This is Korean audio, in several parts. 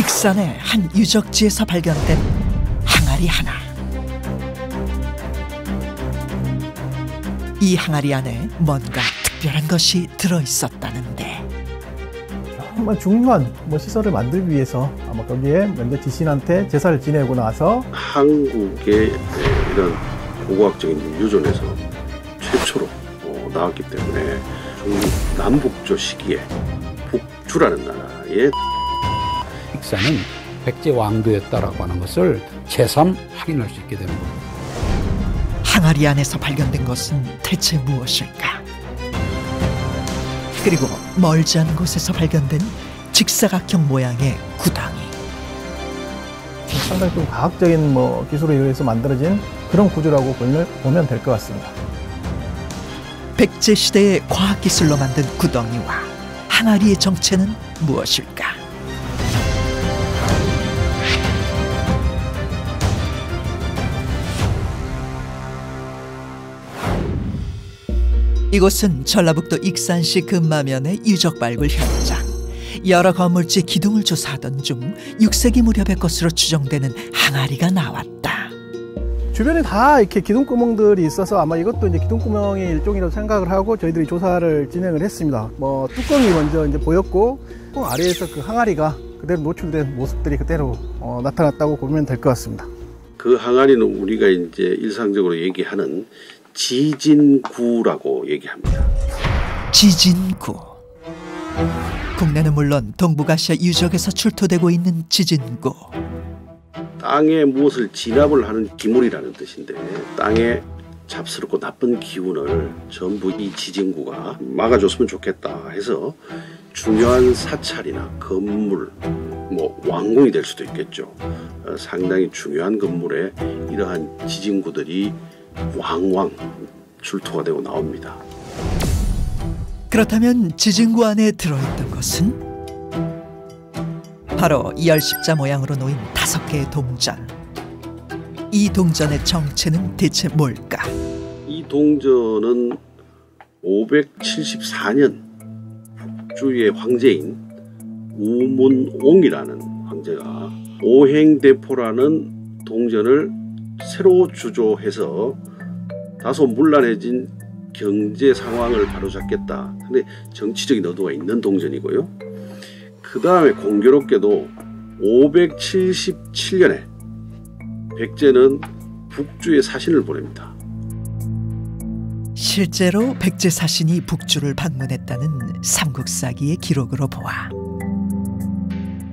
익산의 한 유적지에서 발견된 항아리 하나. 이 항아리 안에 뭔가 특별한 것이 들어있었다는데, 정말 중요한 시설을 만들기 위해서 아마 거기에 먼저 지신한테 제사를 지내고 나서 한국의 이런 고고학적인 유존에서 최초로 나왔기 때문에 중국 남북조 시기에 북주라는 나라의 익산은 백제 왕도였다라고 하는 것을 새삼 확인할 수 있게 되는 겁니다. 항아리 안에서 발견된 것은 대체 무엇일까? 그리고 멀지 않은 곳에서 발견된 직사각형 모양의 구덩이. 상당히 좀 과학적인 기술에 의해서 만들어진 그런 구조라고 보면 될 것 같습니다. 백제 시대의 과학기술로 만든 구덩이와 항아리의 정체는 무엇일까? 이곳은 전라북도 익산시 금마면의 유적 발굴 현장. 여러 건물지의 기둥을 조사하던 중 6세기 무렵의 것으로 추정되는 항아리가 나왔다. 주변에 다 이렇게 기둥구멍들이 있어서 아마 이것도 이제 기둥구멍의 일종이라고 생각을 하고 저희들이 조사를 진행을 했습니다. 뚜껑이 먼저 이제 보였고, 뚜껑 아래에서 그 항아리가 그대로 노출된 모습들이 그대로 나타났다고 보면 될 것 같습니다. 그 항아리는 우리가 이제 일상적으로 얘기하는 지진구라고 얘기합니다. 지진구. 국내는 물론 동북아시아 유적에서 출토되고 있는 지진구. 땅에 무엇을 진압을 하는 기물이라는 뜻인데, 땅에 잡스럽고 나쁜 기운을 전부 이 지진구가 막아줬으면 좋겠다 해서 중요한 사찰이나 건물, 왕궁이 될 수도 있겠죠. 상당히 중요한 건물에 이러한 지진구들이 왕왕 출토가 되고 나옵니다. 그렇다면 지진구 안에 들어있던 것은 바로 열십자 모양으로 놓인 5개의 동전. 이 동전의 정체는 대체 뭘까? 이 동전은 574년 북주의 황제인 우문옹이라는 황제가 오행대포라는 동전을 새로 주조해서 다소 문란해진 경제 상황을 바로잡겠다. 근데 정치적인 의도가 있는 동전이고요. 그 다음에 공교롭게도 577년에 백제는 북주에 사신을 보냅니다. 실제로 백제 사신이 북주를 방문했다는 삼국사기의 기록으로 보아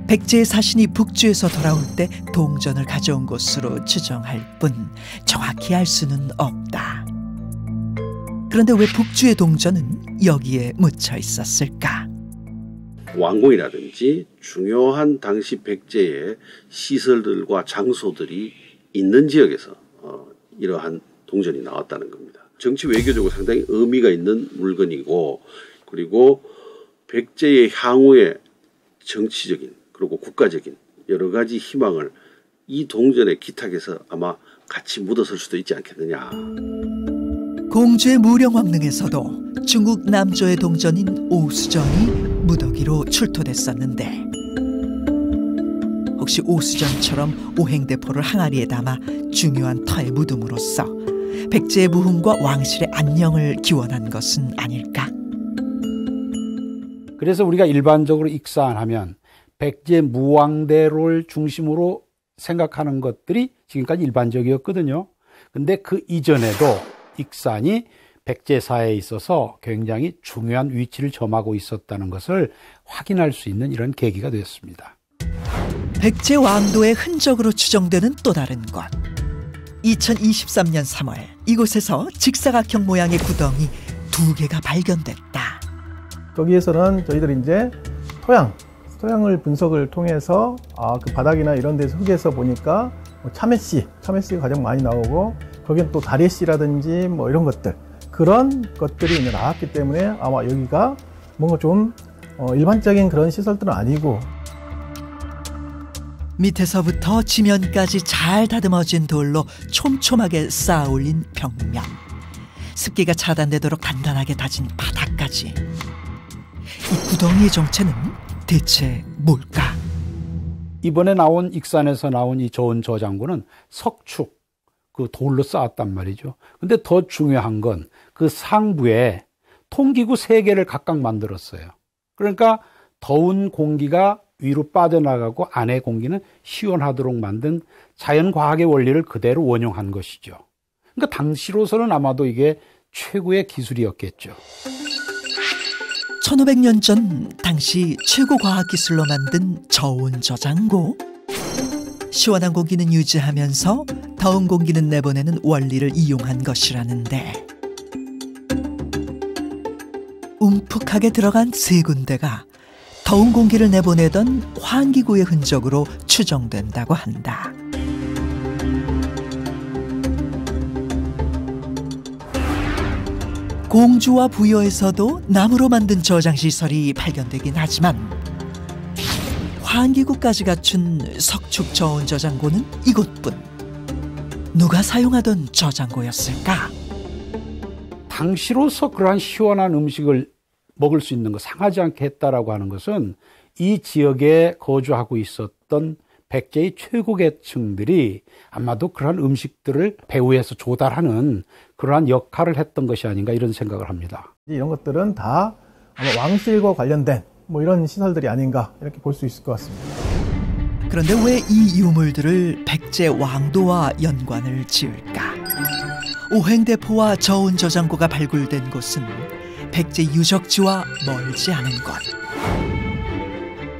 백제의 사신이 북주에서 돌아올 때 동전을 가져온 것으로 추정할 뿐 정확히 알 수는 없다. 그런데 왜 북주의 동전은 여기에 묻혀 있었을까? 왕궁이라든지 중요한 당시 백제의 시설들과 장소들이 있는 지역에서 이러한 동전이 나왔다는 겁니다. 정치 외교적으로 상당히 의미가 있는 물건이고, 그리고 백제의 향후의 정치적인 그리고 국가적인 여러 가지 희망을 이 동전에 기탁해서 아마 같이 묻었을 수도 있지 않겠느냐. 공주의 무령왕릉에서도 중국 남조의 동전인 오수정이 무더기로 출토됐었는데, 혹시 오수정처럼 오행대포를 항아리에 담아 중요한 터에 묻음으로써 백제의 무흥과 왕실의 안녕을 기원한 것은 아닐까? 그래서 우리가 일반적으로 익산하면 백제 무왕대를 중심으로 생각하는 것들이 지금까지 일반적이었거든요. 근데 그 이전에도 익산이 백제사에 있어서 굉장히 중요한 위치를 점하고 있었다는 것을 확인할 수 있는 이런 계기가 되었습니다. 백제 왕도의 흔적으로 추정되는 또 다른 곳. 2023년 3월 이곳에서 직사각형 모양의 구덩이 2개가 발견됐다. 거기에서는 저희들이 이제 토양을 분석을 통해서 그 바닥이나 이런 데서 흙에서 보니까 참외씨가 가장 많이 나오고, 거기는 또 다래씨라든지 이런 것들, 그런 것들이 이제 나왔기 때문에 아마 여기가 뭔가 좀 일반적인 그런 시설들은 아니고, 밑에서부터 지면까지 잘 다듬어진 돌로 촘촘하게 쌓아 올린 벽면, 습기가 차단되도록 단단하게 다진 바닥까지. 이 구덩이의 정체는 대체 뭘까? 이번에 나온 익산에서 나온 이 저온 저장고는 석축, 그 돌로 쌓았단 말이죠. 근데 더 중요한 건 그 상부에 통기구 3개를 각각 만들었어요. 그러니까 더운 공기가 위로 빠져나가고 안의 공기는 시원하도록 만든 자연과학의 원리를 그대로 원용한 것이죠. 그러니까 당시로서는 아마도 이게 최고의 기술이었겠죠. 1500년 전 당시 최고 과학기술로 만든 저온 저장고. 시원한 공기는 유지하면서 더운 공기는 내보내는 원리를 이용한 것이라는데, 움푹하게 들어간 3군데가 더운 공기를 내보내던 환기구의 흔적으로 추정된다고 한다. 공주와 부여에서도 나무로 만든 저장시설이 발견되긴 하지만 환기구까지 갖춘 석축 저온 저장고는 이곳뿐. 누가 사용하던 저장고였을까? 당시로서 그러한 시원한 음식을 먹을 수 있는 것, 상하지 않게 했다라고 하는 것은 이 지역에 거주하고 있었던 백제의 최고 계층들이 아마도 그러한 음식들을 배후에서 조달하는 그러한 역할을 했던 것이 아닌가 이런 생각을 합니다. 이런 것들은 다 아마 왕실과 관련된 이런 시설들이 아닌가 이렇게 볼 수 있을 것 같습니다. 그런데 왜 이 유물들을 백제 왕도와 연관을 지을까? 오행대포와 저온 저장고가 발굴된 곳은 백제 유적지와 멀지 않은 곳.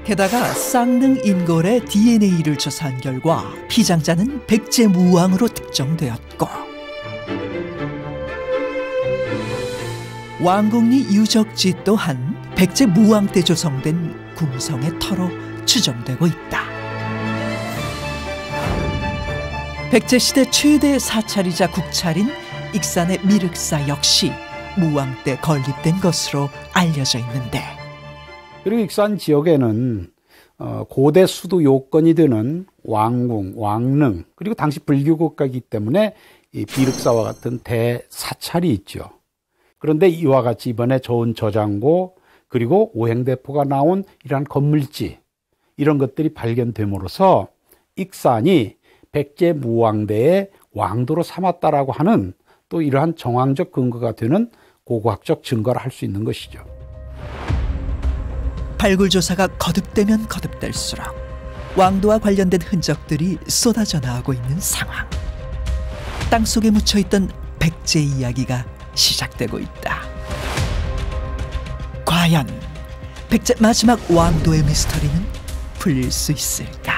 게다가 쌍릉 인골의 DNA를 조사한 결과 피장자는 백제 무왕으로 특정되었고, 왕궁리 유적지 또한 백제 무왕 때 조성된 궁성의 터로 추정되고 있다. 백제 시대 최대 사찰이자 국찰인 익산의 미륵사 역시 무왕 때 건립된 것으로 알려져 있는데, 그리고 익산 지역에는 고대 수도 요건이 되는 왕궁, 왕릉, 그리고 당시 불교 국가이기 때문에 이 비륵사와 같은 대사찰이 있죠. 그런데 이와 같이 이번에 저온 저장고 그리고 오행대포가 나온 이러한 건물지, 이런 것들이 발견됨으로써 익산이 백제 무왕대의 왕도로 삼았다라고 하는 또 이러한 정황적 근거가 되는 고고학적 증거를 할 수 있는 것이죠. 발굴 조사가 거듭되면 거듭될수록 왕도와 관련된 흔적들이 쏟아져 나오고 있는 상황. 땅속에 묻혀있던 백제 이야기가 시작되고 있다. 과연 백제 마지막 왕도의 미스터리는 풀릴 수 있을까?